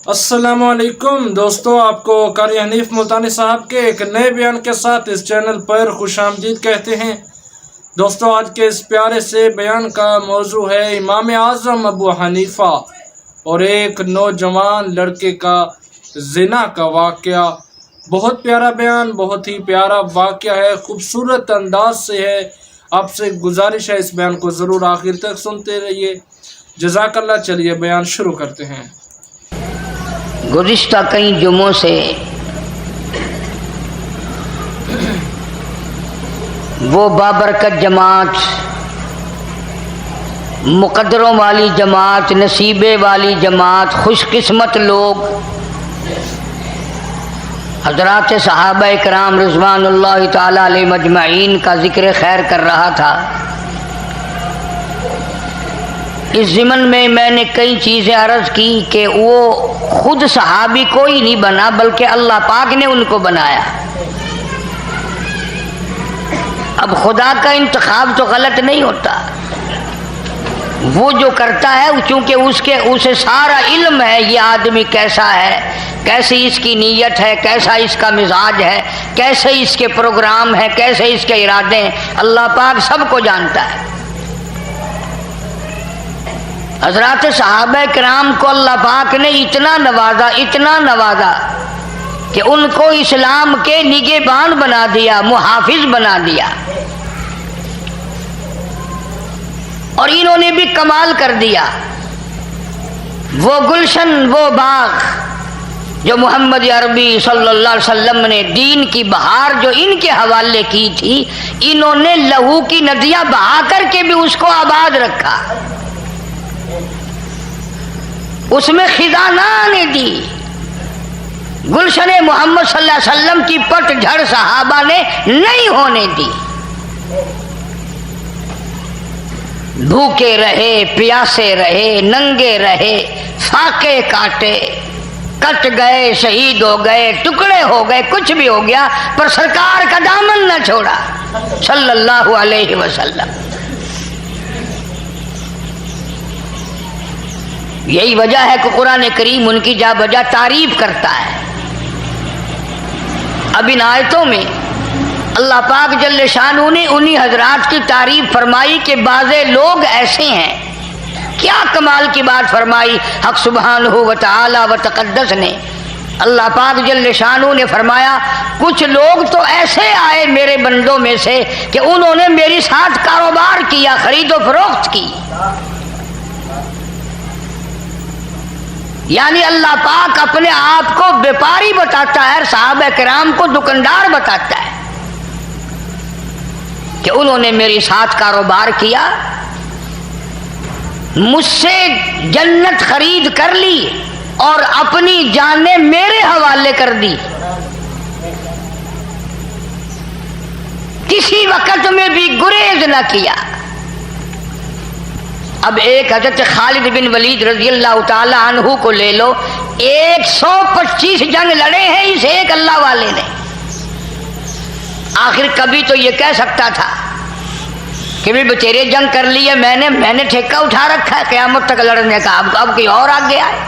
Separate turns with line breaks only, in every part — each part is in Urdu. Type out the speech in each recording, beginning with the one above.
السلام علیکم دوستو، آپ کو قاری حنیف ملتانی صاحب کے ایک نئے بیان کے ساتھ اس چینل پر خوش آمدید کہتے ہیں۔ دوستو، آج کے اس پیارے سے بیان کا موضوع ہے امام اعظم ابو حنیفہ اور ایک نوجوان لڑکے کا زنا کا واقعہ۔ بہت پیارا بیان، بہت ہی پیارا واقعہ ہے، خوبصورت انداز سے ہے۔ آپ سے گزارش ہے اس بیان کو ضرور آخر تک سنتے رہیے۔ جزاک اللہ۔ چلیے بیان شروع کرتے ہیں۔
گزشتہ کئی جمعوں سے وہ بابرکت جماعت، مقدروں والی جماعت، نصیبے والی جماعت، خوش قسمت لوگ حضرات صحابہ کرام رضوان اللہ تعالی علیہ مجمعین کا ذکر خیر کر رہا تھا۔ اس ضمن میں نے کئی چیزیں عرض کی کہ وہ خود صحابی کوئی نہیں بنا، بلکہ اللہ پاک نے ان کو بنایا۔ اب خدا کا انتخاب تو غلط نہیں ہوتا، وہ جو کرتا ہے چونکہ اسے سارا علم ہے یہ آدمی کیسا ہے، کیسی اس کی نیت ہے، کیسا اس کا مزاج ہے، کیسے اس کے پروگرام ہیں، کیسے اس کے ارادے ہیں، اللہ پاک سب کو جانتا ہے۔ حضرات صحابہ کرام کو اللہ پاک نے اتنا نوازا کہ ان کو اسلام کے نگہبان بنا دیا، محافظ بنا دیا، اور انہوں نے بھی کمال کر دیا۔ وہ گلشن، وہ باغ جو محمد عربی صلی اللہ علیہ وسلم نے دین کی بہار جو ان کے حوالے کی تھی، انہوں نے لہو کی ندیاں بہا کر کے بھی اس کو آباد رکھا، اس میں خزانہ نے دی۔ گلشن محمد صلی اللہ علیہ وسلم کی پٹ جھڑ صحابہ نے نہیں ہونے دی۔ بھوکے رہے، پیاسے رہے، ننگے رہے، فاقے کاٹے، کٹ گئے، شہید ہو گئے، ٹکڑے ہو گئے، کچھ بھی ہو گیا، پر سرکار کا دامن نہ چھوڑا صلی اللہ علیہ وسلم۔ یہی وجہ ہے کہ قرآن کریم ان کی جا بجا تعریف کرتا ہے۔ اب ان آیتوں میں اللہ پاک جل شانہ نے انہی حضرات کی تعریف فرمائی کہ بعض لوگ ایسے ہیں۔ کیا کمال کی بات فرمائی حق سبحانہ و تعالی و تقدس نے۔ اللہ پاک جل شانہ نے فرمایا کچھ لوگ تو ایسے آئے میرے بندوں میں سے کہ انہوں نے میری ساتھ کاروبار کیا، خرید و فروخت کی۔ یعنی اللہ پاک اپنے آپ کو بیپاری بتاتا ہے، صحابہ کرام کو دکاندار بتاتا ہے کہ انہوں نے میری ساتھ کاروبار کیا، مجھ سے جنت خرید کر لی اور اپنی جانیں میرے حوالے کر دی، کسی وقت میں بھی گریز نہ کیا۔ اب ایک حضرت خالد بن ولید رضی اللہ تعالی عنہ کو لے لو، 125 جنگ لڑے ہیں اس ایک اللہ والے نے۔ آخر کبھی تو یہ کہہ سکتا تھا کہ بھی بتیرے جنگ کر لی ہے، میں نے ٹھیکہ اٹھا رکھا ہے قیامت تک لڑنے کا، اب کوئی اور آگے آئے۔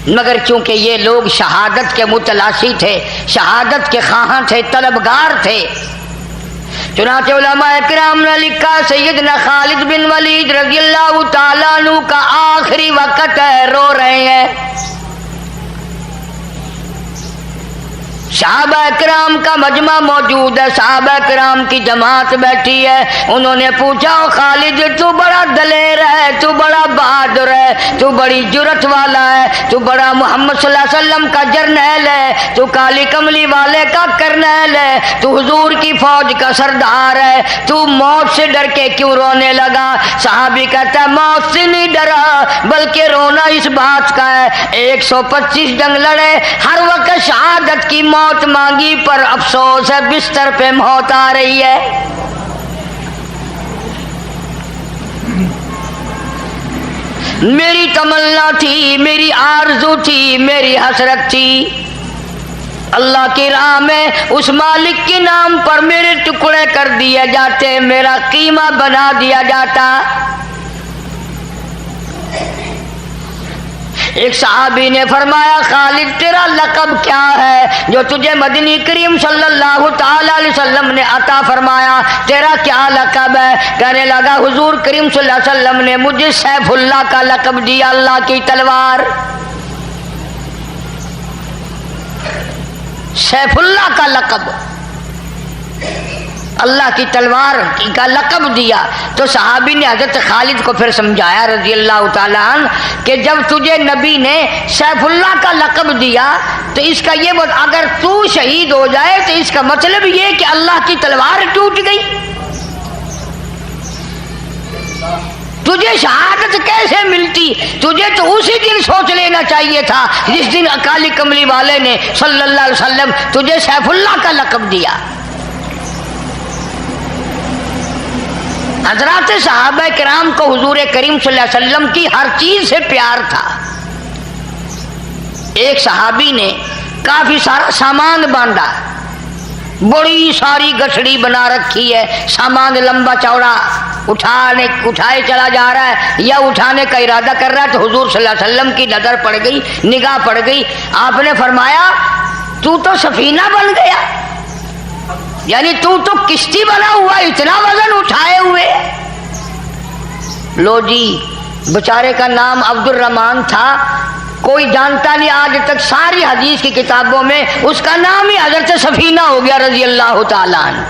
مگر چونکہ یہ لوگ شہادت کے متلاسی تھے، شہادت کے خواہاں تھے، طلبگار تھے، چنانچہ علماء کرام نے لکھا سیدنا خالد بن ولید رضی اللہ تعالیٰ عنہ کا آخری وقت ہے، رو رہے ہیں۔ صحابہ کرام کا مجمع موجود ہے، صحابہ کرام کی جماعت بیٹھی ہے۔ انہوں نے پوچھا خالد تو بڑا دلیر ہے، تو بڑا بہادر ہے، تو بڑی جرت والا ہے، تو بڑا محمد صلی اللہ علیہ وسلم کا جرنیل ہے، تو کالی کملی والے کا کرنیل ہے، تو حضور کی فوج کا سردار ہے، تو موت سے ڈر کے کیوں رونے لگا؟ صحابی کہتا ہے موت سے نہیں ڈرا بلکہ رونا اس بات کا ہے 125 جنگ لڑے، ہر وقت شہادت کی موت مانگی، پر افسوس ہے بستر پہ موت آ رہی ہے۔ میری تمنا تھی، میری آرزو تھی، میری حسرت تھی، اللہ کی راہ میں اس مالک کے نام پر میرے ٹکڑے کر دیے جاتے، میرا قیمہ بنا دیا جاتا۔ ایک صحابی نے فرمایا خالد تیرا لقب کیا ہے جو تجھے مدنی کریم صلی اللہ تعالی علیہ وسلم نے عطا فرمایا؟ تیرا کیا لقب ہے؟ کہنے لگا حضور کریم صلی اللہ علیہ وسلم نے مجھے سیف اللہ کا لقب دیا، اللہ کی تلوار، سیف اللہ کا لقب، اللہ کی تلوار کا لقب دیا۔ تو صحابی نے حضرت خالد کو پھر سمجھایا رضی اللہ تعالیٰ عنہ کہ جب تجھے نبی نے سیف اللہ کا لقب دیا تو اس کا یہ اگر تو شہید ہو جائے تو اس کا مطلب یہ کہ اللہ کی تلوار ٹوٹ گئی۔ تجھے شہادت کیسے ملتی؟ تجھے تو اسی دن سوچ لینا چاہیے تھا جس دن اکالی کملی والے نے صلی اللہ علیہ وسلم تجھے سیف اللہ کا لقب دیا۔ حضرات صحابہ کرام کو حضور کریم صلی اللہ علیہ وسلم کی ہر چیز سے پیار تھا۔ ایک صحابی نے کافی سارا سامان باندھا، بڑی ساری گٹھڑی بنا رکھی ہے، سامان لمبا چوڑا اٹھائے چلا جا رہا ہے یا اٹھانے کا ارادہ کر رہا ہے تو حضور صلی اللہ علیہ وسلم کی نظر پڑ گئی، نگاہ پڑ گئی۔ آپ نے فرمایا تو سفینہ بن گیا، یعنی تو کشتی بنا ہوا، اتنا وزن اٹھائے ہوئے۔ لو جی، بیچارے کا نام عبد الرحمن تھا، کوئی جانتا نہیں، آج تک ساری حدیث کی کتابوں میں اس کا نام ہی حضرت سفینہ ہو گیا رضی اللہ تعالیٰ عنہ۔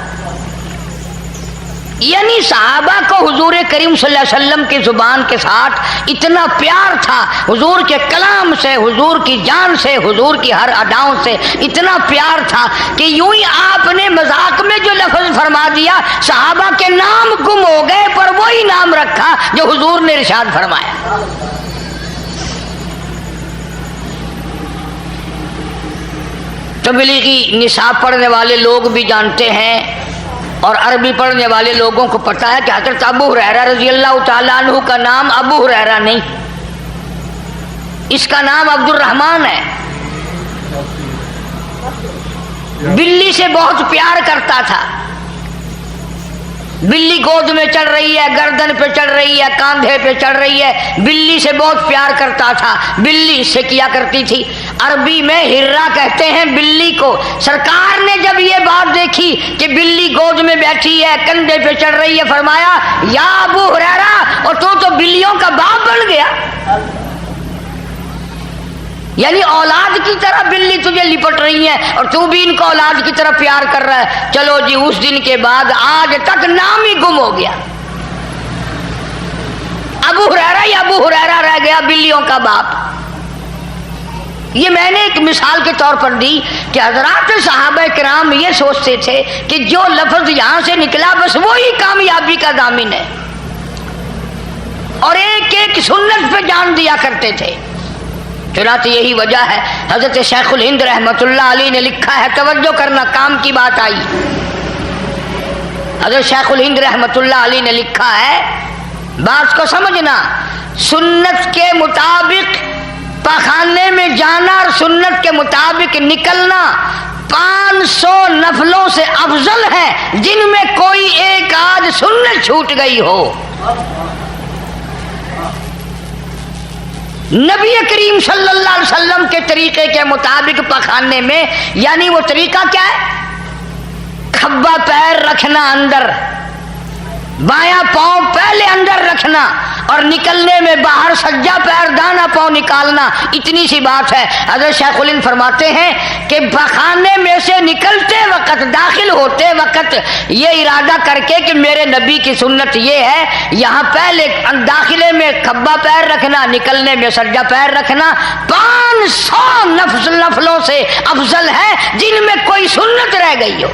یعنی صحابہ کو حضور کریم صلی اللہ علیہ وسلم کی زبان کے ساتھ اتنا پیار تھا، حضور کے کلام سے، حضور کی جان سے، حضور کی ہر اداؤں سے اتنا پیار تھا کہ یوں ہی آپ نے مذاق میں جو لفظ فرما دیا صحابہ کے نام گم ہو گئے پر وہی نام رکھا جو حضور نے ارشاد فرمایا۔ تبلیغی نصاب پڑھنے والے لوگ بھی جانتے ہیں اور عربی پڑھنے والے لوگوں کو پتہ ہے کہ حضرت ابو ہریرہ رضی اللہ تعالیٰ عنہ کا نام ابو ہریرہ نہیں، اس کا نام عبد الرحمن ہے۔ بلی سے بہت پیار کرتا تھا، بلی گود میں چڑھ رہی ہے، گردن پہ چڑھ رہی ہے، کاندھے پہ چڑھ رہی ہے، بلی سے بہت پیار کرتا تھا، بلی سے کیا کرتی تھی، عربی میں ہرا کہتے ہیں بلی کو۔ سرکار نے جب یہ بات دیکھی کہ بلی گود میں بیٹھی ہے، کندھے پہ چڑھ رہی ہے، فرمایا یا ابو ہریرہ، اور تو بلیوں کا باپ بن گیا، یعنی اولاد کی طرح بلی تجھے لپٹ رہی ہے اور تو بھی ان کو اولاد کی طرح پیار کر رہا ہے۔ چلو جی، اس دن کے بعد آج تک نام ہی گم ہو گیا، ابو ہریرہ یا ابو ہریرہ رہ گیا، بلیوں کا باپ۔ یہ میں نے ایک مثال کے طور پر دی کہ حضرات صحابہ کرام یہ سوچتے تھے کہ جو لفظ یہاں سے نکلا بس وہی کامیابی کا ضامن ہے، اور ایک ایک سنت پہ جان دیا کرتے تھے۔ چنانچہ یہی وجہ ہے حضرت شیخ الہند رحمۃ اللہ علیہ نے لکھا ہے، توجہ کرنا، کام کی بات آئی، حضرت شیخ الہند رحمۃ اللہ علیہ نے لکھا ہے، بات کو سمجھنا، سنت کے مطابق پخانے میں جانا اور سنت کے مطابق نکلنا 500 نفلوں سے افضل ہے جن میں کوئی ایک آدھ سنت چھوٹ گئی ہو۔ نبی کریم صلی اللہ علیہ وسلم کے طریقے کے مطابق پخانے میں، یعنی وہ طریقہ کیا ہے؟ کھبا پیر رکھنا اندر، بایاں پاؤں پہلے اندر رکھنا اور نکلنے میں باہر سجا پیر دانا پاؤں نکالنا، اتنی سی بات ہے۔ حضرت شیخ الہند فرماتے ہیں کہ پخانے میں سے نکلتے وقت، داخل ہوتے وقت یہ ارادہ کر کے کہ میرے نبی کی سنت یہ ہے، یہاں پہلے داخلے میں کھبا پیر رکھنا، نکلنے میں سجا پیر رکھنا 500 نفلوں سے افضل ہے جن میں کوئی سنت رہ گئی ہو۔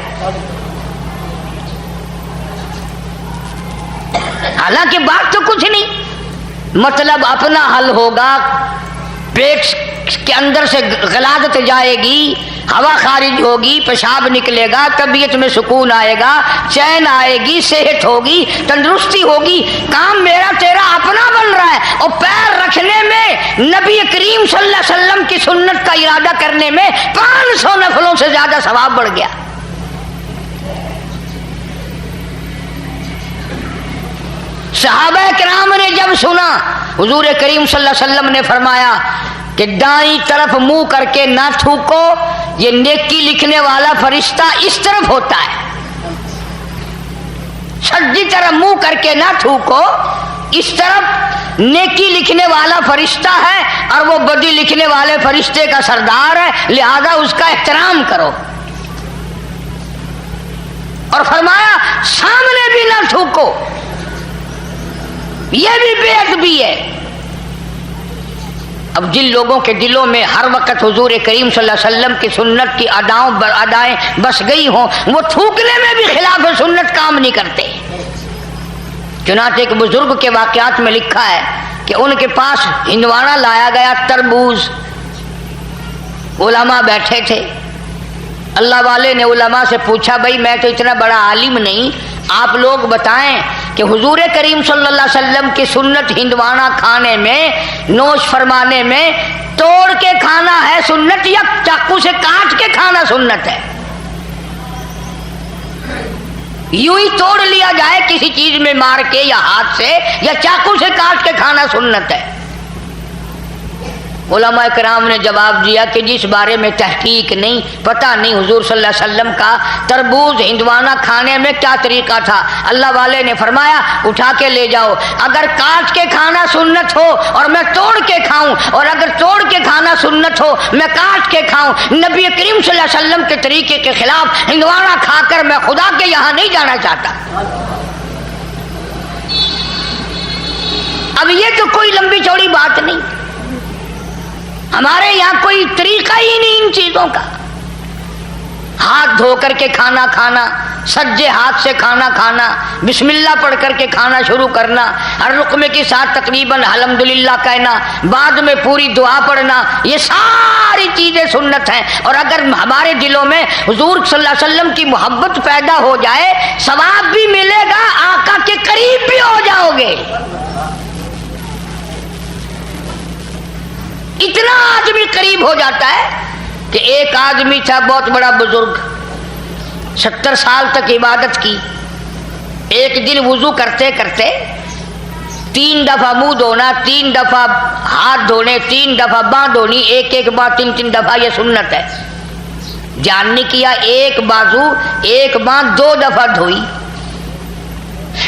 حالانکہ بات تو کچھ نہیں، مطلب اپنا حل ہوگا، پیٹ کے اندر سے غلاظت جائے گی، ہوا خارج ہوگی، پیشاب نکلے گا، طبیعت میں سکون آئے گا، چین آئے گی، صحت ہوگی، تندرستی ہوگی، کام میرا تیرا اپنا بن رہا ہے۔ اور پیر رکھنے میں نبی کریم صلی اللہ علیہ وسلم کی سنت کا ارادہ کرنے میں 500 نفلوں سے زیادہ ثواب بڑھ گیا۔ صحابہ کرام نے جب سنا، حضور کریم صلی اللہ علیہ وسلم نے فرمایا کہ دائیں طرف منہ کر کے نہ تھوکو، یہ نیکی لکھنے والا فرشتہ اس طرف ہوتا ہے، سجدی طرف منہ کر کے نہ تھوکو، اس طرف نیکی لکھنے والا فرشتہ ہے اور وہ بدی لکھنے والے فرشتے کا سردار ہے، لہذا اس کا احترام کرو۔ اور فرمایا سامنے بھی نہ تھوکو، یہ بھی بے ادبی ہے۔ اب جن لوگوں کے دلوں میں ہر وقت حضور کریم صلی اللہ علیہ وسلم کی سنت کی ادائیں بس گئی ہوں، وہ تھوکنے میں بھی خلاف سنت کام نہیں کرتے۔ چنانچہ ایک بزرگ کے واقعات میں لکھا ہے کہ ان کے پاس ہندوانا لایا گیا، تربوز، علماء بیٹھے تھے۔ اللہ والے نے علماء سے پوچھا، بھائی میں تو اتنا بڑا عالم نہیں، آپ لوگ بتائیں کہ حضور کریم صلی اللہ علیہ وسلم کی سنت ہندوانا کھانے میں، نوش فرمانے میں توڑ کے کھانا ہے سنت یا چاقو سے کاٹ کے کھانا سنت ہے؟ یوں ہی توڑ لیا جائے کسی چیز میں مار کے یا ہاتھ سے، یا چاقو سے کاٹ کے کھانا سنت ہے؟ علماء کرام نے جواب دیا کہ جس بارے میں تحقیق نہیں، پتہ نہیں حضور صلی اللہ علیہ وسلم کا تربوز ہندوانا کھانے میں کیا طریقہ تھا۔ اللہ والے نے فرمایا اٹھا کے لے جاؤ، اگر کاٹ کے کھانا سنت ہو اور میں توڑ کے کھاؤں، اور اگر توڑ کے کھانا سنت ہو میں کاٹ کے کھاؤں، نبی کریم صلی اللہ علیہ وسلم کے طریقے کے خلاف ہندوانا کھا کر میں خدا کے یہاں نہیں جانا چاہتا۔ اب یہ تو کوئی لمبی چوڑی بات نہیں، ہمارے یہاں کوئی طریقہ ہی نہیں ان چیزوں کا۔ ہاتھ دھو کر کے کھانا کھانا، سجے ہاتھ سے کھانا کھانا، بسم اللہ پڑھ کر کے کھانا شروع کرنا، ہر لقمے کے ساتھ تقریباً الحمدللہ کہنا، بعد میں پوری دعا پڑھنا، یہ ساری چیزیں سنت ہیں۔ اور اگر ہمارے دلوں میں حضور صلی اللہ علیہ وسلم کی محبت پیدا ہو جائے، ثواب بھی ملے گا، آقا کے قریب بھی ہو جاؤ گے۔ اتنا آدمی قریب ہو جاتا ہے کہ ایک آدمی تھا بہت بڑا بزرگ، 70 سال تک عبادت کی، ایک دن وضو کرتے کرتے 3 دفعہ منہ دھونا، 3 دفعہ ہاتھ دھونے، 3 دفعہ باں دھونی، ایک بار 3 دفعہ، یہ سنت ہے۔ دھیان نہیں کیا، ایک بازو ایک باں 2 دفعہ دھوئی۔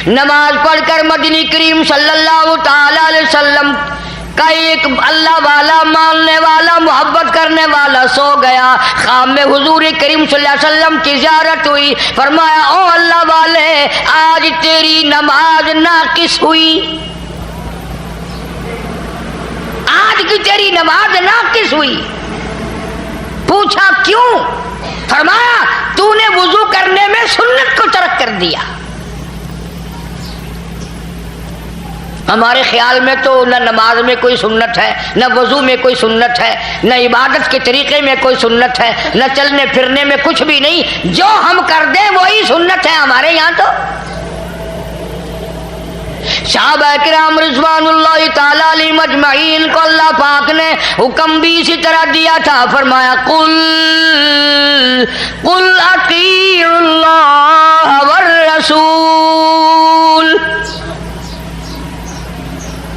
نماز پڑھ کر مدنی کریم صلی اللہ تعالی علیہ وسلم کا ایک اللہ والا، ماننے والا، محبت کرنے والا سو گیا۔ خواب میں حضور کریم صلی اللہ علیہ وسلم کی زیارت ہوئی، فرمایا او اللہ والے آج تیری نماز ناقص ہوئی، آج کی تیری نماز ناقص ہوئی۔ پوچھا کیوں؟ فرمایا تو نے وضو کرنے میں سنت کو ترک کر دیا۔ ہمارے خیال میں تو نہ نماز میں کوئی سنت ہے، نہ وضو میں کوئی سنت ہے، نہ عبادت کے طریقے میں کوئی سنت ہے، نہ چلنے پھرنے میں کچھ بھی نہیں، جو ہم کر دیں وہی سنت ہے ہمارے یہاں تو۔ صحابہ کرام رضوان اللہ تعالی علیہم اجمعین کو اللہ پاک نے حکم بھی اسی طرح دیا تھا، فرمایا قل اطیعوا اللہ والرسول،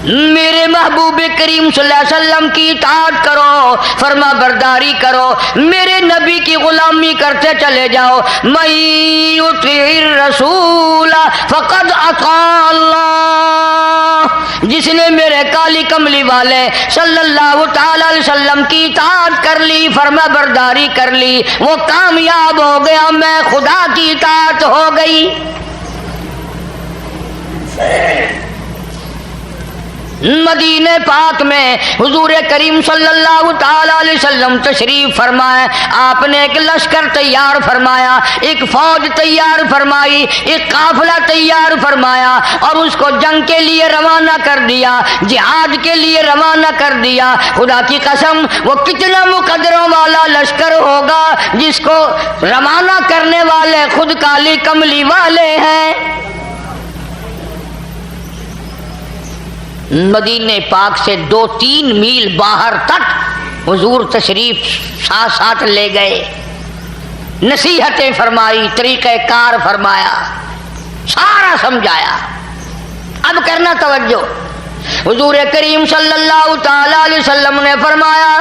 میرے محبوب کریم صلی اللہ علیہ وسلم کی اطاعت کرو، فرما برداری کرو، میرے نبی کی غلامی کرتے چلے جاؤ۔ من یطیع الرسول فقد اطاع اللہ، جس نے میرے کالی کملی والے صلی اللہ تعالی علیہ وسلم کی اطاعت کر لی، فرما برداری کر لی، وہ کامیاب ہو گیا، میں خدا کی اطاعت ہو گئی۔ مدینہ پاک میں حضور کریم صلی اللہ تعالی علیہ وسلم تشریف فرمائے، آپ نے ایک لشکر تیار فرمایا، ایک فوج تیار فرمائی، ایک قافلہ تیار فرمایا اور اس کو جنگ کے لیے روانہ کر دیا، جہاد کے لیے روانہ کر دیا۔ خدا کی قسم وہ کتنا مقدروں والا لشکر ہوگا جس کو روانہ کرنے والے خود کالی کملی والے ہیں۔ مدینہ پاک سے 2-3 میل باہر تک حضور تشریف ساتھ لے گئے، نصیحتیں فرمائی، طریقہ کار فرمایا، سارا سمجھایا۔ اب کرنا توجہ، حضور کریم صلی اللہ تعالی علیہ وسلم نے فرمایا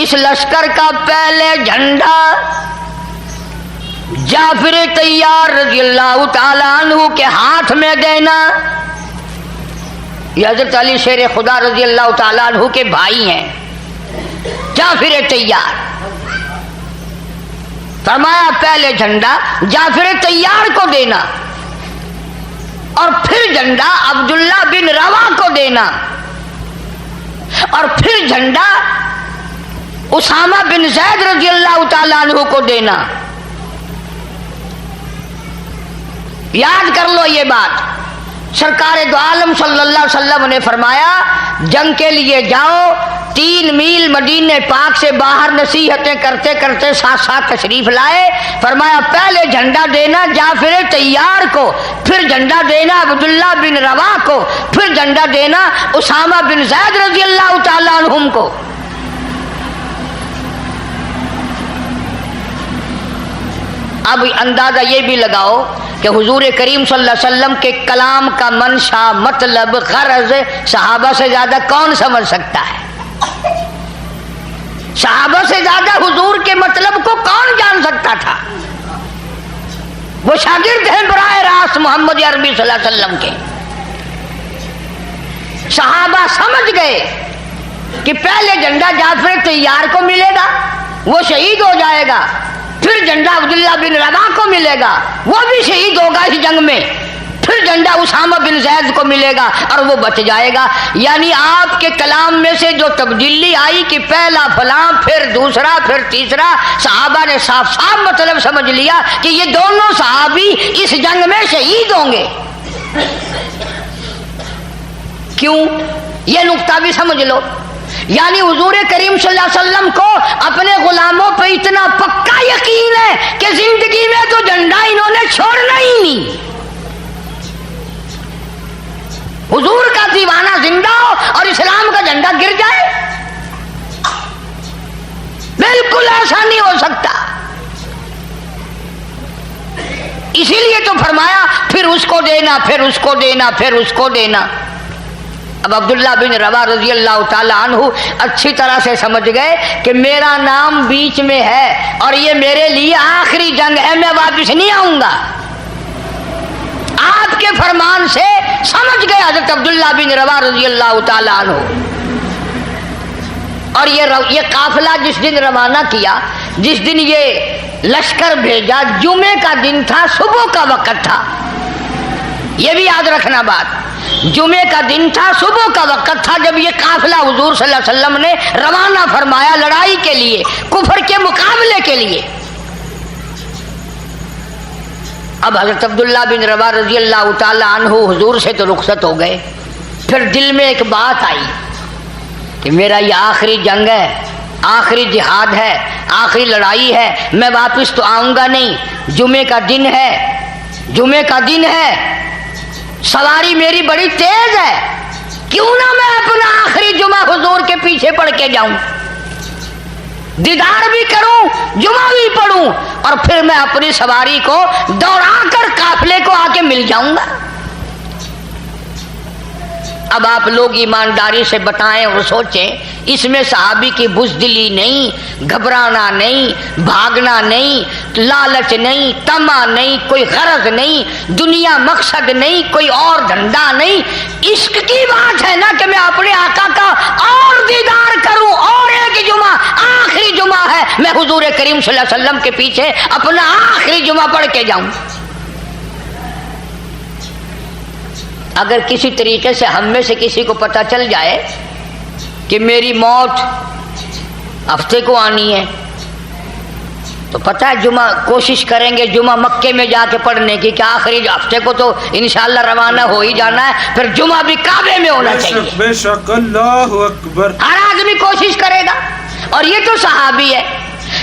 اس لشکر کا پہلے جھنڈا جعفر طیار رضی اللہ تعالی عنہ کے ہاتھ میں دینا. یہ حضرت علی شیر خدا رضی اللہ تعالی عنہ کے بھائی ہیں جعفر طیار. فرمایا پہلے جھنڈا جعفر طیار کو دینا اور پھر جھنڈا عبداللہ بن روا کو دینا اور پھر جھنڈا اسامہ بن زید رضی اللہ تعالی عنہ کو دینا. یاد کر لو یہ بات. سرکار دو عالم صلی اللہ علیہ وسلم نے فرمایا جنگ کے لیے جاؤ 3 میل مدینے پاک سے باہر نصیحتیں کرتے کرتے ساتھ ساتھ تشریف لائے. فرمایا پہلے جھنڈا دینا جعفر طیار کو, پھر جھنڈا دینا عبداللہ بن روا کو, پھر جھنڈا دینا اسامہ بن زید رضی اللہ تعالی عنہم کو. اب اندازہ یہ بھی لگاؤ کہ حضور کریم صلی اللہ علیہ وسلم کے کلام کا منشا, مطلب, غرض صحابہ سے زیادہ کون سمجھ سکتا ہے؟ صحابہ سے زیادہ حضور کے مطلب کو کون جان سکتا تھا؟ وہ شاگرد ہیں براہ راست محمد عربی صلی اللہ علیہ وسلم کے. صحابہ سمجھ گئے کہ پہلے جھنڈا جعفر طیار کو ملے گا, وہ شہید ہو جائے گا, پھر جھنڈا عبداللہ بن روا کو ملے گا, وہ بھی شہید ہوگا اس جنگ میں, پھر جھنڈا اسامہ بن زید کو ملے گا اور وہ بچ جائے گا. یعنی آپ کے کلام میں سے جو تبدیلی آئی کہ پہلا فلاں پھر دوسرا پھر تیسرا, صحابہ نے صاف صاف مطلب سمجھ لیا کہ یہ دونوں صحابی اس جنگ میں شہید ہوں گے. کیوں؟ یہ نقطہ بھی سمجھ لو. یعنی حضور کریم صلی اللہ علیہ وسلم کو اپنے غلاموں پہ اتنا پکا یقین ہے کہ زندگی میں تو جھنڈا انہوں نے چھوڑنا ہی نہیں. حضور کا دیوانہ زندہ ہو اور اسلام کا جھنڈا گر جائے, بالکل ایسا نہیں ہو سکتا. اسی لیے تو فرمایا پھر اس کو دینا, پھر اس کو دینا, پھر اس کو دینا. اب عبداللہ بن روا رضی اللہ تعالی عنہ اچھی طرح سے سمجھ گئے کہ میرا نام بیچ میں ہے اور یہ میرے لیے آخری جنگ ہے, میں واپس نہیں آؤں گا. آپ کے فرمان سے سمجھ گئے حضرت عبداللہ بن روا رضی اللہ تعالی عنہ. اور یہ قافلہ جس دن روانہ کیا, جس دن یہ لشکر بھیجا, جمعے کا دن تھا, صبح کا وقت تھا. یہ بھی یاد رکھنا بات, جمعے کا دن تھا, صبح کا وقت تھا جب یہ قافلہ حضور صلی اللہ علیہ وسلم نے روانہ فرمایا لڑائی کے لیے, کفر کے مقابلے کے لیے. اب حضرت عبداللہ بن روا رضی اللہ تعالی عنہ حضور سے تو رخصت ہو گئے. پھر دل میں ایک بات آئی کہ میرا یہ آخری جنگ ہے, آخری جہاد ہے, آخری لڑائی ہے, میں واپس تو آؤں گا نہیں. جمعے کا دن ہے, جمعے کا دن ہے, سواری میری بڑی تیز ہے, کیوں نہ میں اپنا آخری جمعہ حضور کے پیچھے پڑھ کے جاؤں, دیدار بھی کروں, جمعہ بھی پڑھوں, اور پھر میں اپنی سواری کو دوڑا کر قافلے کو آ کے مل جاؤں گا. اب آپ لوگ ایمانداری سے بتائیں اور سوچیں, اس میں صحابی کی بزدلی نہیں, گھبرانا نہیں, بھاگنا نہیں, لالچ نہیں, طمع نہیں, کوئی غرض نہیں, دنیا مقصد نہیں, کوئی اور دھندا نہیں. عشق کی بات ہے نا کہ میں اپنے آقا کا اور دیدار کروں, اور ایک جمعہ آخری جمعہ ہے, میں حضور کریم صلی اللہ علیہ وسلم کے پیچھے اپنا آخری جمعہ پڑھ کے جاؤں. اگر کسی طریقے سے ہم میں سے کسی کو پتہ چل جائے کہ میری موت ہفتے کو آنی ہے, تو پتہ ہے جمعہ کوشش کریں گے جمعہ مکے میں جا کے پڑھنے کی, کہ آخری ہفتے کو تو انشاءاللہ روانہ ہو ہی جانا ہے, پھر جمعہ بھی کعبے میں ہونا چاہیے.
بے شک, اللہ اکبر.
ہر آدمی کوشش کرے گا. اور یہ تو صحابی ہے.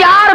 4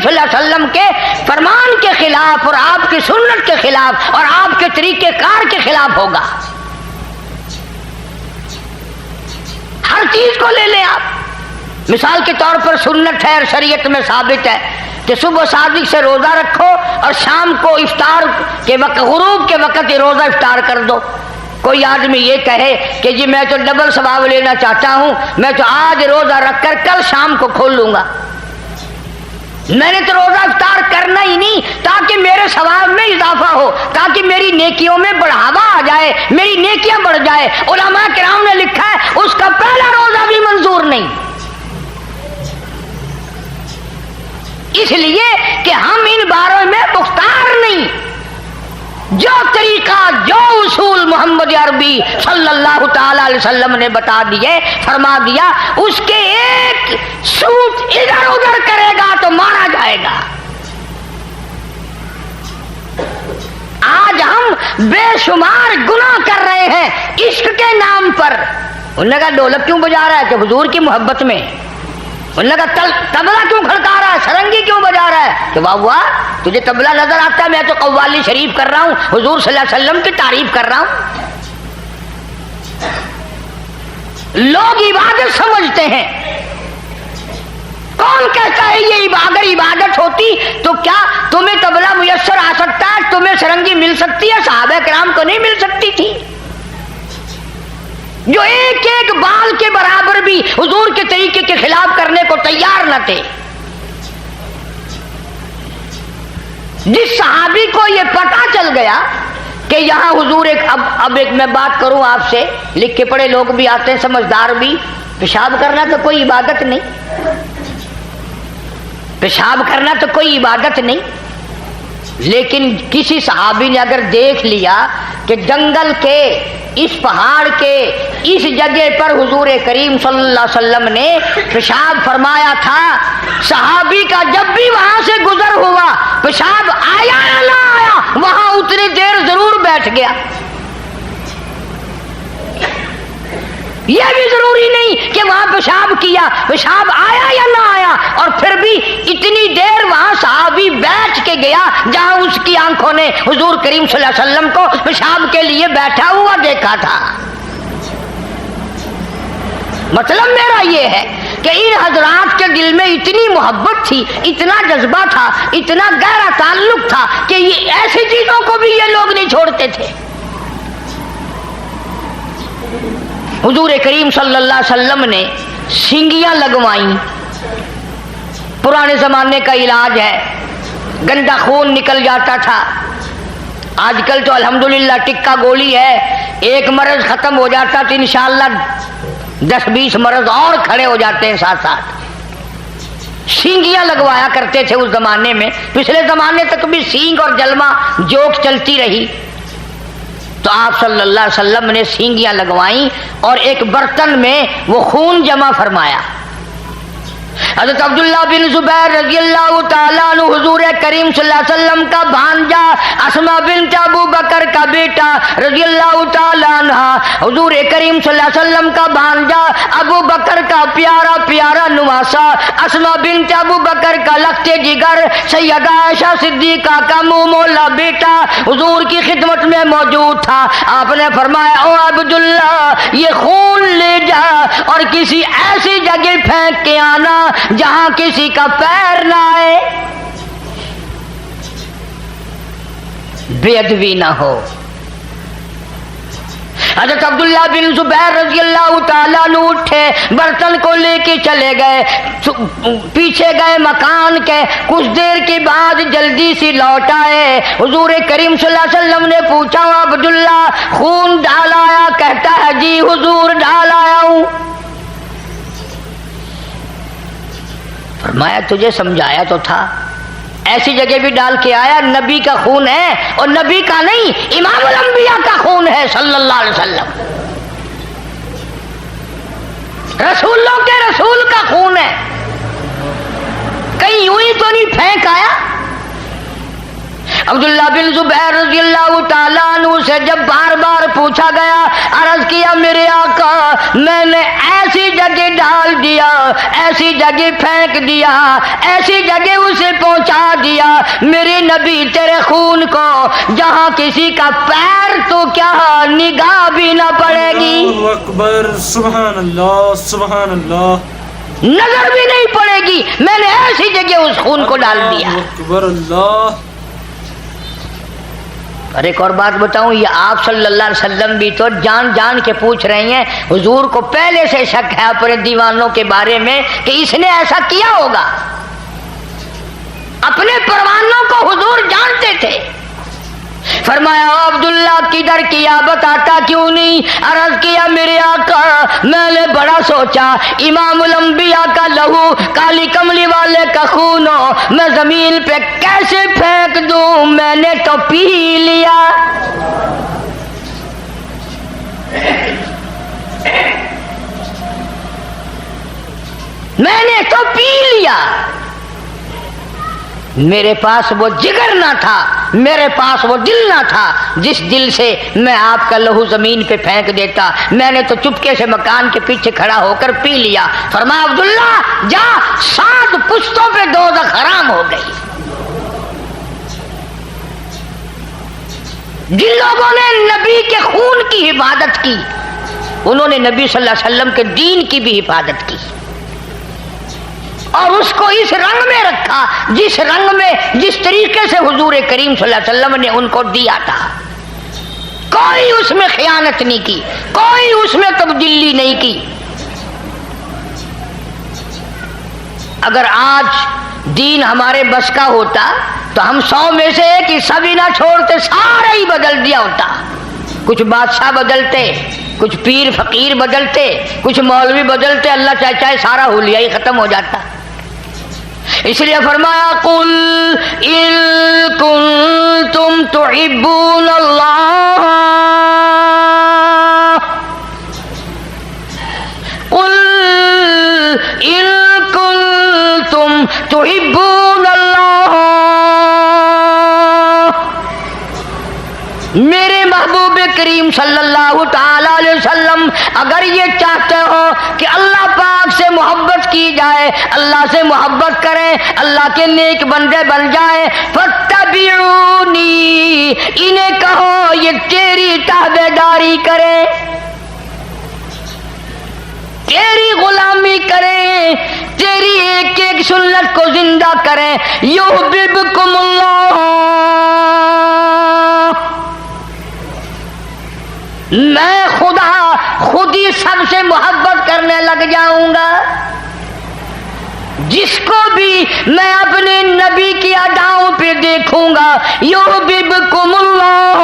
کریم صلی اللہ علیہ وسلم کے فرمان کے خلاف اور آپ کی سنت کے خلاف اور آپ کے طریقہ کار کے خلاف ہوگا. ہر چیز کو لے لیں آپ. مثال کے طور پر سنت ہے اور شریعت میں ثابت ہے کہ صبح صادق سے روزہ رکھو اور شام کو افطار کے وقت غروب کے وقت یہ روزہ افطار کر دو. کوئی آدمی یہ کہے کہ جی میں تو ڈبل ثواب لینا چاہتا ہوں, میں تو آج روزہ رکھ کر کل شام کو کھول لوں گا, میں نے تو روزہ افطار کرنا ہی نہیں تاکہ میرے ثواب میں اضافہ ہو, تاکہ میری نیکیوں میں بڑھاوا آ جائے, میری نیکیاں بڑھ جائے. علماء کرام نے لکھا ہے اس کا پہلا روزہ بھی منظور نہیں, اس لیے کہ ہم ان باروں میں مختار نہیں. جو طریقہ جو اصول محمد عربی صلی اللہ تعالی علیہ وسلم نے بتا دیے, فرما دیا, اس کے ایک سوت ادھر ادھر کرے گا تو مارا جائے گا. آج ہم بے شمار گناہ کر رہے ہیں عشق کے نام پر. انہوں نے کہا ڈھولک کیوں بجا رہا ہے کہ حضور کی محبت میں. انہوں نے کہا تبلا کیوں کھڑکا رہا ہے, سرنگی کیوں بجا رہا ہے کہ واہ تجھے تبلا نظر آتا ہے, میں تو قوالی شریف کر رہا ہوں, حضور صلی اللہ علیہ وسلم کی تعریف کر رہا ہوں. لوگ عبادت سمجھتے ہیں. کون کہتا ہے یہ اگر عبادت ہوتی تو کیا تمہیں تبلا میسر آ سکتا ہے, تمہیں سرنگی مل سکتی ہے, صحابہ کرام کو نہیں مل سکتی تھی جو ایک ایک بال کے برابر بھی حضور کے طریقے کے خلاف کرنے کو تیار نہ تھے. جس صحابی کو یہ پتہ چل گیا کہ یہاں حضور اب ایک میں بات کروں آپ سے, لکھ کے پڑھے لوگ بھی آتے ہیں سمجھدار بھی, پیشاب کرنا تو کوئی عبادت نہیں, پیشاب کرنا تو کوئی عبادت نہیں. لیکن کسی صحابی نے اگر دیکھ لیا کہ جنگل کے اس پہاڑ کے اس جگہ پر حضور کریم صلی اللہ علیہ وسلم نے پیشاب فرمایا تھا, صحابی کا جب بھی وہاں سے گزر ہوا پیشاب آیا یا نہ آیا وہاں اتنی دیر ضرور بیٹھ گیا. یہ بھی ضروری نہیں کہ وہاں پیشاب کیا, پیشاب آیا یا نہ آیا, اور پھر بھی اتنی دیر وہاں صحابی بیٹھ کے گیا جہاں اس کی آنکھوں نے حضور کریم صلی اللہ علیہ وسلم کو پیشاب کے لیے بیٹھا ہوا دیکھا تھا. مطلب میرا یہ ہے کہ ان حضرات کے دل میں اتنی محبت تھی, اتنا جذبہ تھا, اتنا گہرا تعلق تھا کہ یہ ایسی چیزوں کو بھی یہ لوگ نہیں چھوڑتے تھے. حضور کریم صلی اللہ علیہ وسلم نے سینگیاں لگوائیں. پرانے زمانے کا علاج ہے, گندا خون نکل جاتا تھا. آج کل تو الحمدللہ ٹکا گولی ہے, ایک مرض ختم ہو جاتا تو انشاءاللہ 10-20 مرض اور کھڑے ہو جاتے ہیں ساتھ ساتھ. سینگیاں لگوایا کرتے تھے اس زمانے میں. پچھلے زمانے تک بھی سینگ اور جلمہ جوک چلتی رہی, تو آپ صلی اللہ علیہ وسلم نے سینگیاں لگوائیں اور ایک برتن میں وہ خون جمع فرمایا. حضرت عبداللہ بن زبیر رضی اللہ تعالیٰ عنہ حضور کریم صلی اللہ علیہ وسلم کا بھانجا, اسماء بنت ابو بکر کا بیٹا رضی اللہ تعالیٰ عنہ, حضور کریم صلی اللہ علیہ وسلم کا بھانجا, ابو بکر کا پیارا پیارا نواسا, اسماء بنت ابو بکر کا لخت جگر, سیدہ عائشہ صدیقہ کا منہ مولا بیٹا حضور کی خدمت میں موجود تھا. آپ نے فرمایا او عبداللہ یہ خون لے جا اور کسی ایسی جگہ پھینک کے آنا جہاں کسی کا پیر نہ آئے, بے ادبی نہ ہو. حضرت عبداللہ بن زبیر رضی اللہ تعالیٰ عنہ اٹھے, برتن کو لے کے چلے گئے, پیچھے گئے مکان کے. کچھ دیر کے بعد جلدی سی لوٹ آئے. حضور کریم صلی اللہ علیہ وسلم نے پوچھا عبداللہ خون ڈال آیا؟ کہتا ہے جی حضور ڈال آیا ہوں. فرمایا تجھے سمجھایا تو تھا, ایسی جگہ بھی ڈال کے آیا, نبی کا خون ہے اور نبی کا نہیں امام الانبیاء کا خون ہے صلی اللہ علیہ وسلم, رسولوں کے رسول کا خون ہے, کہیں یوں ہی تو نہیں پھینک آیا. عبداللہ بن زبیر رضی اللہ تعالیٰ عنہ سے جب بار بار پوچھا گیا، عرض کیا میرے آقا میں نے ایسی جگہ ڈال دیا، ایسی جگہ پھینک دیا، ایسی جگہ اسے پہنچا دیا میرے نبی تیرے خون کو جہاں کسی کا پیر تو کیا نگاہ بھی نہ پڑے گی،
اللہ اکبر، سبحان اللہ سبحان اللہ،
نظر بھی نہیں پڑے گی، میں نے ایسی جگہ اس خون کو ڈال دیا۔
اللہ اکبر اللہ۔
اور ایک اور بات بتاؤں، یہ آپ صلی اللہ علیہ وسلم بھی تو جان جان کے پوچھ رہے ہیں، حضور کو پہلے سے شک ہے اپنے دیوانوں کے بارے میں کہ اس نے ایسا کیا ہوگا، اپنے پروانوں کو حضور جانتے تھے۔ فرمایا عبداللہ کدھر کیا، بتاتا کیوں نہیں؟ عرض کیا میرے آقا میں نے بڑا سوچا، امام الانبیاء کا لہو، کالی کملی والے کا خون میں زمین پہ کیسے پھینک دوں، میں نے تو پی لیا۔ میں نے تو پی لیا، میرے پاس وہ جگر نہ تھا، میرے پاس وہ دل نہ تھا جس دل سے میں آپ کا لہو زمین پہ پھینک دیتا، میں نے تو چپکے سے مکان کے پیچھے کھڑا ہو کر پی لیا۔ فرمایا عبداللہ جا، 7 پشتوں پہ دوزخ حرام ہو گئی۔ جن لوگوں نے نبی کے خون کی حفاظت کی، انہوں نے نبی صلی اللہ علیہ وسلم کے دین کی بھی حفاظت کی، اور اس کو اس رنگ میں رکھا جس رنگ میں، جس طریقے سے حضور کریم صلی اللہ علیہ وسلم نے ان کو دیا تھا۔ کوئی اس میں خیانت نہیں کی، کوئی اس میں تبدیلی نہیں کی۔ اگر آج دین ہمارے بس کا ہوتا تو ہم 100 میں سے ایک حصہ بھی نہ چھوڑتے، سارا ہی بدل دیا ہوتا۔ کچھ بادشاہ بدلتے، کچھ پیر فقیر بدلتے، کچھ مولوی بدلتے، اللہ چاہے سارا حلیہ ہی ختم ہو جاتا۔ اس لیے فرمایا قل ان کنتم تحبون اللہ، قل ان کنتم تحبون اللہ، میرے محبوب کریم صلی اللہ تعالی علیہ وسلم اگر یہ چاہتے ہو کہ اللہ پاک سے محبت کی جائے، اللہ سے محبت کریں، اللہ کے نیک بندے بن جائیں، فاتبعونی، انہیں کہو یہ تیری تابعداری کریں، تیری غلامی کریں، تیری ایک ایک سنت کو زندہ کریں، یحببکم اللہ، میں خدا خود ہی سب سے محبت کرنے لگ جاؤں گا۔ جس کو بھی میں اپنے نبی کی اداؤں پہ دیکھوں گا، یحببکم اللہ،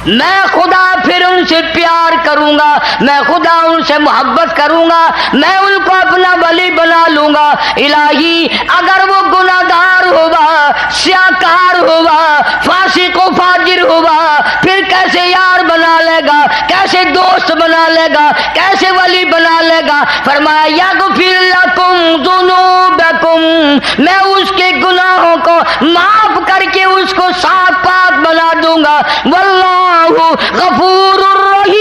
میں خدا پھر ان سے پیار کروں گا، میں خدا ان سے محبت کروں گا، میں ان کو اپنا ولی بنا لوں گا۔ الہی اگر وہ گناہ گار ہوا، سیاکار ہوا، فاسق و فاجر ہوا، پھر کیسے یار بنا لے گا، کیسے دوست بنا لے گا، کیسے ولی بنا لے گا؟ فرمایا یغفر لکم ذنوبکم، میں اس کے گناہوں کو معاف کر کے اس کو صاف پاک بنا دوں گا۔ واللہ غفور الرحیم،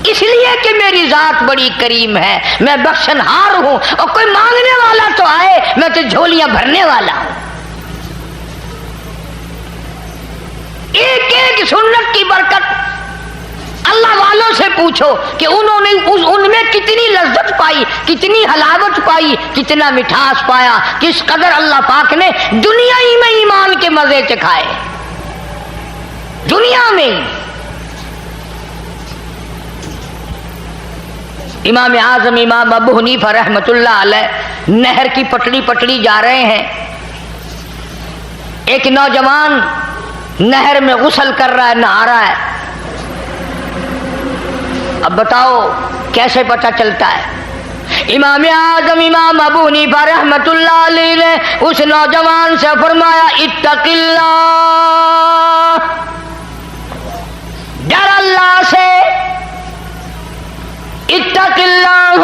اس لیے کہ میری ذات بڑی کریم ہے، میں بخشنہار ہوں، اور کوئی مانگنے والا تو آئے، میں تو جھولیاں بھرنے والا ہوں۔ ایک ایک سنت کی برکت اللہ والوں سے پوچھو کہ انہوں نے ان میں کتنی لذت پائی، کتنی حلاوت پائی، کتنا مٹھاس پایا، کس قدر اللہ پاک نے دنیا ہی میں ایمان کے مزے چکھائے، دنیا میں۔ امام اعظم امام ابو حنیفہ رحمۃ اللہ علیہ نہر کی پٹڑی جا رہے ہیں، ایک نوجوان نہر میں غسل کر رہا ہے، نہا رہا ہے۔ اب بتاؤ کیسے پتہ چلتا ہے؟ امام اعظم امام ابو حنیفہ رحمۃ اللہ علیہ نے اس نوجوان سے فرمایا اتق اللہ، ڈر اللہ سے، اتق اللہ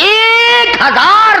1000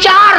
4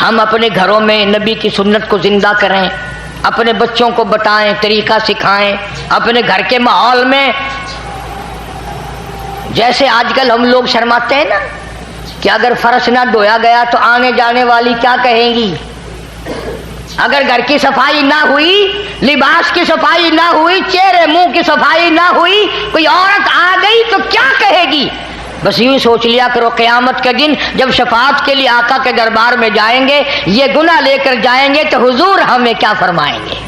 ہم اپنے گھروں میں نبی کی سنت کو زندہ کریں، اپنے بچوں کو بتائیں، طریقہ سکھائیں، اپنے گھر کے ماحول میں جیسے آج کل ہم لوگ شرماتے ہیں نا کہ اگر فرش نہ دھویا گیا تو آنے جانے والی کیا کہیں گی، اگر گھر کی صفائی نہ ہوئی، لباس کی صفائی نہ ہوئی، چہرے منہ کی صفائی نہ ہوئی، کوئی عورت آ گئی تو کیا کہے گی۔ بس یوں سوچ لیا کرو قیامت کے دن جب شفاعت کے لیے آقا کے دربار میں جائیں گے، یہ گناہ لے کر جائیں گے تو حضور ہمیں کیا فرمائیں گے۔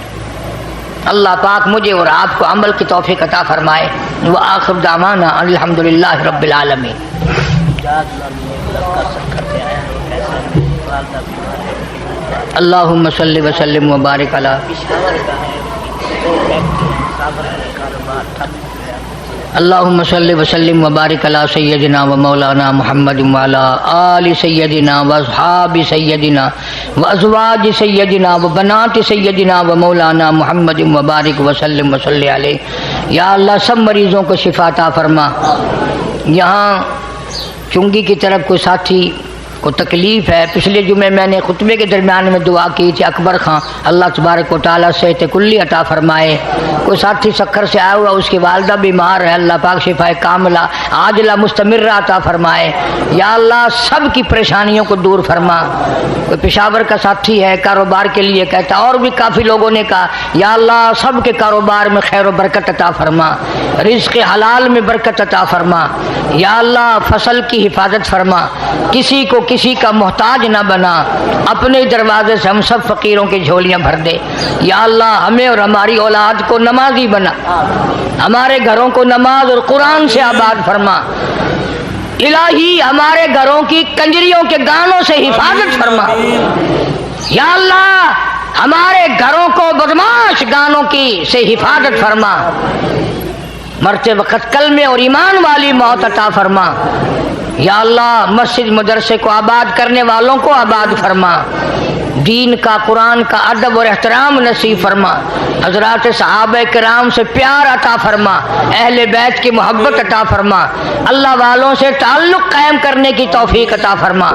اللہ پاک مجھے اور آپ کو عمل کی توفیق عطا فرمائے۔ وآخر دعوانا الحمدللہ رب العالمین۔ اللہم صلی وسلم وبارک علی اللہم صلی وسلم وبارک علی سیدنا و مولانا محمد وعلی آل سیدنا و اصحاب سیدنا و ازواج سیدنا و بنات سیدنا و مولانا محمد وبارک وسلم وصلی علیہ۔ یا اللہ سب مریضوں کو شفا عطا فرما۔ یہاں چنگی کی طرف کوئی ساتھی کو تکلیف ہے، پچھلے جمعے میں نے خطبے کے درمیان میں دعا کی تھی اکبر خان، اللہ تبارک و تعالیٰ صحت کلی عطا فرمائے۔ کوئی ساتھی سکر سے آیا ہوا، اس کی والدہ بیمار ہے، اللہ پاک شفا کاملہ عاجلہ مستمرہ عطا فرمائے۔ یا اللہ سب کی پریشانیوں کو دور فرما۔ کوئی پشاور کا ساتھی ہے، کاروبار کے لیے کہتا، اور بھی کافی لوگوں نے کہا یا اللہ سب کے کاروبار میں خیر و برکت عطا فرما، رزق حلال میں برکت عطا فرما۔ یا اللہ فصل کی حفاظت فرما، کسی کو کسی کا محتاج نہ بنا، اپنے دروازے سے ہم سب فقیروں کی جھولیاں بھر دے۔ یا اللہ ہمیں اور ہماری اولاد کو نمازی بنا، ہمارے گھروں کو نماز اور قرآن سے آباد فرما۔ الہی ہمارے گھروں کی کنجریوں کے گانوں سے حفاظت فرما۔ یا اللہ ہمارے گھروں کو بدماش گانوں کی سے حفاظت فرما۔ مرتے وقت کلمے اور ایمان والی موت عطا فرما۔ یا اللہ مسجد مدرسے کو آباد کرنے والوں کو آباد فرما، دین کا قرآن کا ادب اور احترام نصیب فرما، حضرات صحابہ کرام سے پیار عطا فرما، اہل بیت کی محبت عطا فرما، اللہ والوں سے تعلق قائم کرنے کی توفیق عطا فرما۔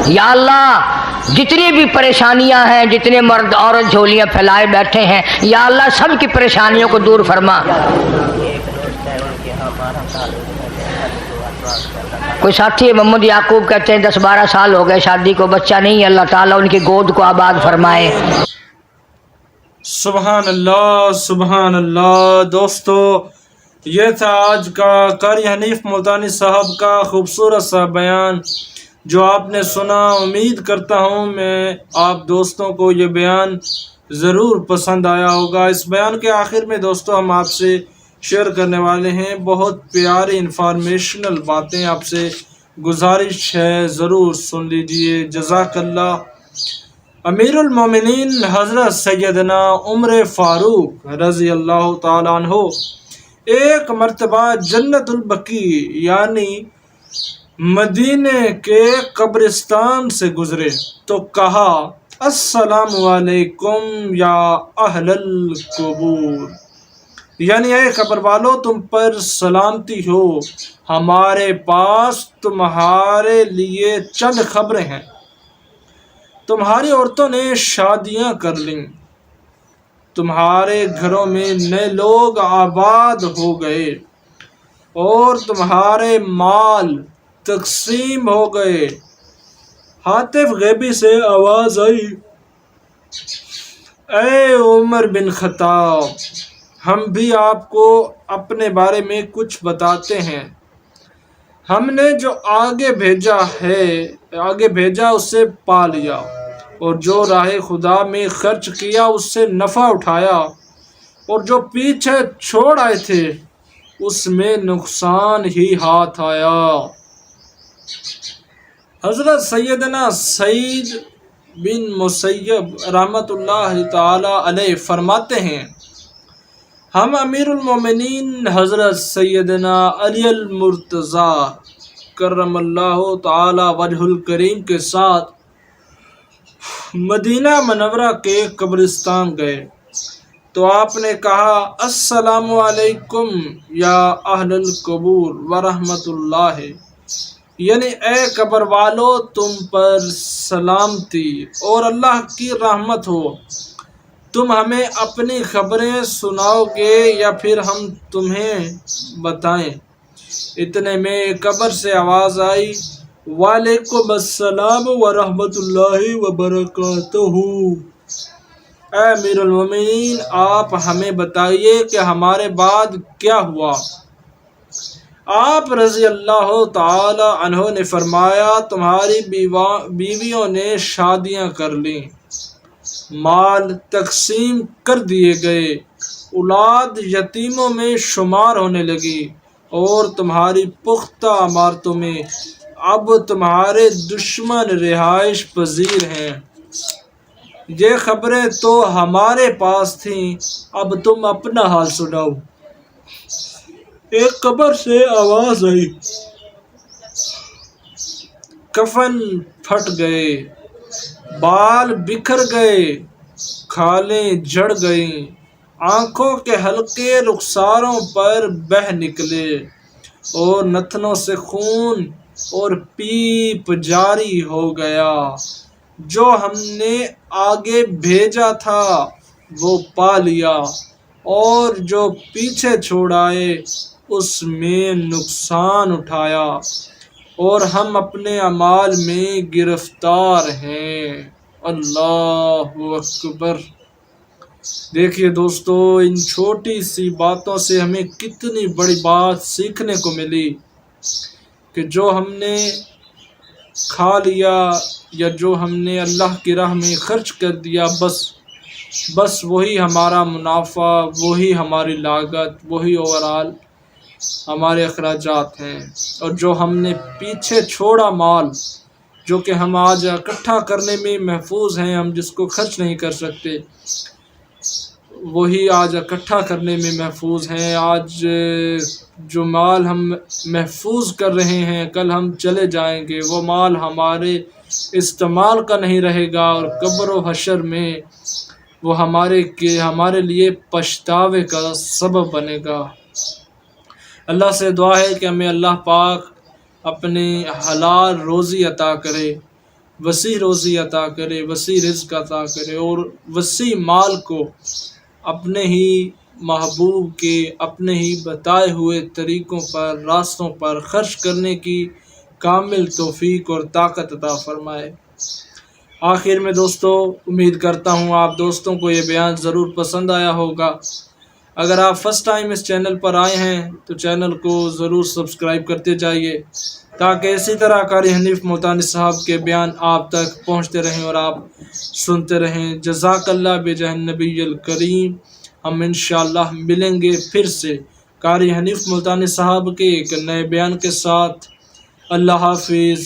یا اللہ جتنی بھی پریشانیاں ہیں، جتنے مرد عورت جھولیاں پھیلائے بیٹھے ہیں، یا اللہ سب کی پریشانیوں کو دور فرما۔ کوئی ساتھی محمد یعقوب کہتے ہیں 10-12 سال ہو گئے شادی کو، بچہ نہیں، اللہ تعالیٰ ان کی گود کو آباد فرمائے۔
سبحان اللہ سبحان اللہ۔ دوستو یہ تھا آج کا قاری حنیف ملتانی صاحب کا خوبصورت سا بیان جو آپ نے سنا۔ امید کرتا ہوں میں آپ دوستوں کو یہ بیان ضرور پسند آیا ہوگا۔ اس بیان کے آخر میں دوستو ہم آپ سے شیئر کرنے والے ہیں بہت پیاری انفارمیشنل باتیں، آپ سے گزارش ہے ضرور سن لیجئے۔ جزاک اللہ۔ امیر المومنین حضرت سیدنا عمر فاروق رضی اللہ تعالیٰ عنہ ایک مرتبہ جنت البقیع یعنی مدینے کے قبرستان سے گزرے تو کہا السلام علیکم یا اہل القبور، یعنی اے قبر والو تم پر سلامتی ہو، ہمارے پاس تمہارے لیے چند خبریں ہیں۔ تمہاری عورتوں نے شادیاں کر لیں، تمہارے گھروں میں نئے لوگ آباد ہو گئے اور تمہارے مال تقسیم ہو گئے۔ ہاتف غیبی سے آواز آئی اے عمر بن خطاب، ہم بھی آپ کو اپنے بارے میں کچھ بتاتے ہیں۔ ہم نے جو آگے بھیجا اس سے پا لیا، اور جو راہ خدا میں خرچ کیا اس سے نفع اٹھایا، اور جو پیچھے چھوڑ آئے تھے اس میں نقصان ہی ہاتھ آیا۔ حضرت سیدنا سعید بن مسیب رحمۃ اللہ تعالی علیہ فرماتے ہیں ہم امیر المومنین حضرت سیدنا علی المرتضی کرم اللہ تعالی وجہ الکریم کے ساتھ مدینہ منورہ کے قبرستان گئے تو آپ نے کہا السلام علیکم یا اہل القبور ورحمۃ اللہ، یعنی اے قبر والو تم پر سلامتی اور اللہ کی رحمت ہو، تم ہمیں اپنی خبریں سناؤ گے یا پھر ہم تمہیں بتائیں؟ اتنے میں قبر سے آواز آئی، وعلیکم السلام ورحمۃ اللہ وبرکاتہ۔ اے امیر المومنین، آپ ہمیں بتائیے کہ ہمارے بعد کیا ہوا؟ آپ رضی اللہ تعالی عنہ نے فرمایا، تمہاری بیویوں نے شادیاں کر لیں، مال تقسیم کر دیے گئے، اولاد یتیموں میں شمار ہونے لگی، اور تمہاری پختہ عمارتوں میں اب تمہارے دشمن رہائش پذیر ہیں۔ یہ خبریں تو ہمارے پاس تھیں، اب تم اپنا حال سناؤ۔ ایک قبر سے آواز آئی، کفن پھٹ گئے، بال بکھر گئے، کھالیں جھڑ گئیں، آنکھوں کے حلقے رخساروں پر بہہ نکلے، اور نتنوں سے خون اور پیپ جاری ہو گیا۔ جو ہم نے آگے بھیجا تھا وہ پا لیا، اور جو پیچھے چھوڑ آئے اس میں نقصان اٹھایا، اور ہم اپنے اعمال میں گرفتار ہیں۔ اللہ اکبر۔ دیکھیے دوستو، ان چھوٹی سی باتوں سے ہمیں کتنی بڑی بات سیکھنے کو ملی کہ جو ہم نے کھا لیا یا جو ہم نے اللہ کی راہ میں خرچ کر دیا، بس وہی ہمارا منافع، وہی ہماری لاگت، وہی اوورال ہمارے اخراجات ہیں، اور جو ہم نے پیچھے چھوڑا مال، جو کہ ہم آج اکٹھا کرنے میں محفوظ ہیں، ہم جس کو خرچ نہیں کر سکتے، وہی آج اکٹھا کرنے میں محفوظ ہیں۔ آج جو مال ہم محفوظ کر رہے ہیں، کل ہم چلے جائیں گے، وہ مال ہمارے استعمال کا نہیں رہے گا، اور قبر و حشر میں وہ ہمارے لیے پچھتاوے کا سبب بنے گا۔ اللہ سے دعا ہے کہ ہمیں اللہ پاک اپنی حلال روزی عطا کرے، وسیع روزی عطا کرے، وسیع رزق عطا کرے، اور وسیع مال کو اپنے ہی محبوب کے، اپنے ہی بتائے ہوئے طریقوں پر، راستوں پر خرچ کرنے کی کامل توفیق اور طاقت عطا فرمائے۔ آخر میں دوستو، امید کرتا ہوں آپ دوستوں کو یہ بیان ضرور پسند آیا ہوگا۔ اگر آپ فرسٹ ٹائم اس چینل پر آئے ہیں تو چینل کو ضرور سبسکرائب کرتے جائیے، تاکہ اسی طرح قاری حنیف ملتانی صاحب کے بیان آپ تک پہنچتے رہیں اور آپ سنتے رہیں۔ جزاک اللہ بجاہ النبی الکریم۔ ہم انشاءاللہ ملیں گے پھر سے قاری حنیف ملتانی صاحب کے ایک نئے بیان کے ساتھ۔ اللہ حافظ۔